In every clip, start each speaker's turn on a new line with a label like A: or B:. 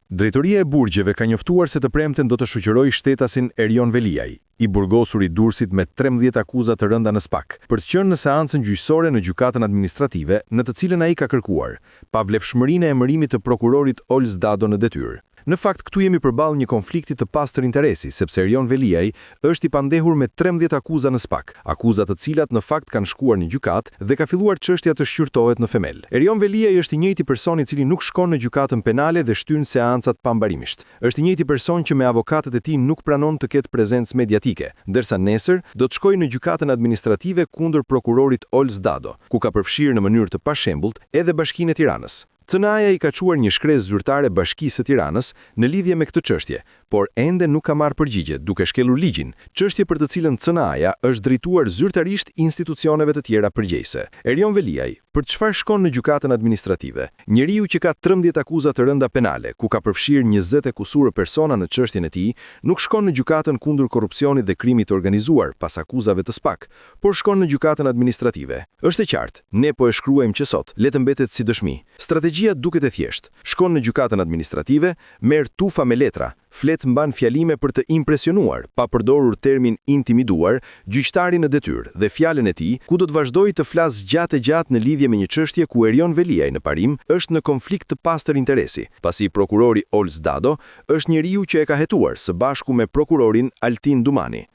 A: Drejtoria e burgjeve ka njoftuar se të premten do të shoqërojë shtetasin Erion Veliaj, i burgosur i Durrësit me 13 akuza të rënda në SPAK, për të qenë në seancën gjyqësore në gjykatën administrative, në të cilën ai ka kërkuar pavlefshmërinë e emërimit të prokurorit Ols Dado në detyrë. Në fakt, këtu jemi përballë një konflikti të pastër interesi, sepse Erion Veliaj është i pandehur me 13 akuza në SPAK, akuza të cilat në fakt kanë shkuar në gjykatë dhe ka filluar çështja të shqyrtohet në themel. Erion Veliaj është i njëjti person i cili nuk shkon në gjykatën penale dhe shtyn seancat pambarimisht. Është i njëjti person që me avokatët e tij nuk pranon të ketë prezencë mediatike, ndërsa nesër do të shkojë në gjykatën administrative kundër prokurorit Ols Dado, ku ka përfshirë në mënyrë të pashembullt edhe Bashkinë e Tiranës. CNA-ja i ka quar një shkresë zyrtare Bashkisë së Tiranës në lidhje me këtë çështje, por ende nuk ka marrë përgjigje, duke shkelur ligjin, çështje për të cilën CNA-ja është drejtuar zyrtarisht institucioneve të tjera përgjegjëse. Erion Veliaj, për çfarë shkon në gjykatën administrative? Njeriu që ka 13 akuza të rënda penale, ku ka përfshirë 20 e kusurë persona në çështjen e tij, nuk shkon në gjykatën kundër korrupsionit dhe krimit të organizuar pas akuzave të SPAK, por shkon në gjykatën administrative. Është e qartë, ne po e shkruajmë që sot, le të mbetet si dëshmi. Strategjia duket e thjeshtë. Shkon në gjykatën administrative, merr tufa me letra, flet mban fjalime për të impresionuar, pa përdorur termin intimiduar, gjyqtarin në detyrë dhe fjalën e tij, ku do të vazhdojë të flasë gjatë në lidhje me një çështje ku Erion Veliaj në parim është në konflikt të pastër interesi, pasi prokurori Ols Dado është njeriu që e ka hetuar së bashku me prokurorin Altin Dumani.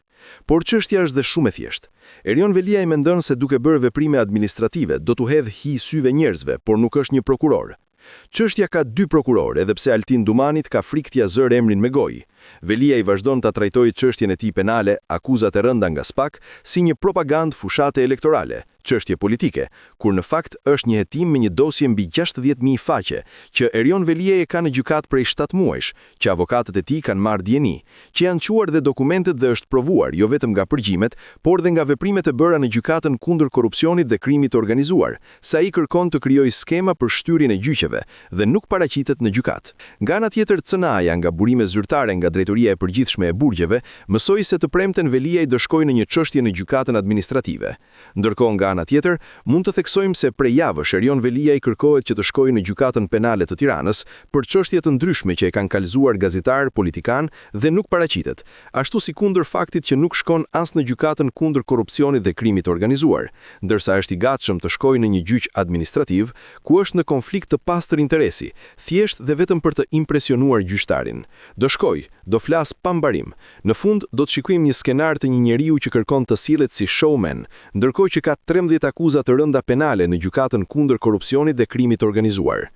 A: Por çështja është dhe shumë e thjeshtë. Erion Veliaj mendon se duke bërë veprime administrative do t'u hedhë hi syve njerëzve, por nuk është një prokuror. Çështja ka 2 prokurorë, edhe pse Altin Dumanit ka frikë t'ia zërë emrin me gojë. Veliaj vazhdon ta trajtojë çështjen e tij penale, akuzat e rënda nga SPAK, si një propagandë fushate elektorale, çështje politike, kur në fakt është një hetim me një dosje mbi 60.000 faqe, që Erion Veliaj e ka në gjykatë prej 7 muajsh, që avokatët e tij kanë marrë dieni, që janë quar dhe dokumentet dhe është provuar jo vetëm nga përgjimet, por dhe nga veprimet e bëra në gjykatën kundër korrupsionit dhe krimit të organizuar, sa ai kërkon të krijojë skema për shtyrjen e gjyqeve dhe nuk paraqitet në gjykatë. Nga ana tjetër, CNA-ja nga burime zyrtare nga Drejtoria e Përgjithshme e Burgjeve mësoi se të premten Veliaj do shkojë në një çështje në gjykatën administrative. Ndërkohë nga ana tjetër, mund të theksojmë se prej javësh Erion Veliaj kërkohet që të shkojë në gjykatën penale të Tiranës për çështje të ndryshme që e kanë kallëzuar gazetar, politikan dhe nuk paraqitet, ashtu si kundër faktit që nuk shkon as në gjykatën kundër korrupsionit dhe krimit të organizuar, ndërsa është i gatshëm të shkojë në një gjyq administrativ ku është në konflikt të pastër interesi, thjesht dhe vetëm për të impresionuar gjyqtarin. Do shkojë, do flas pa mbarim. Në fund do të shikojmë një skenar të një njeriu që kërkon të sillet si showman, ndërkohë që ka 13 akuza të rënda penale në gjykatën kundër korrupsionit dhe krimit të organizuar.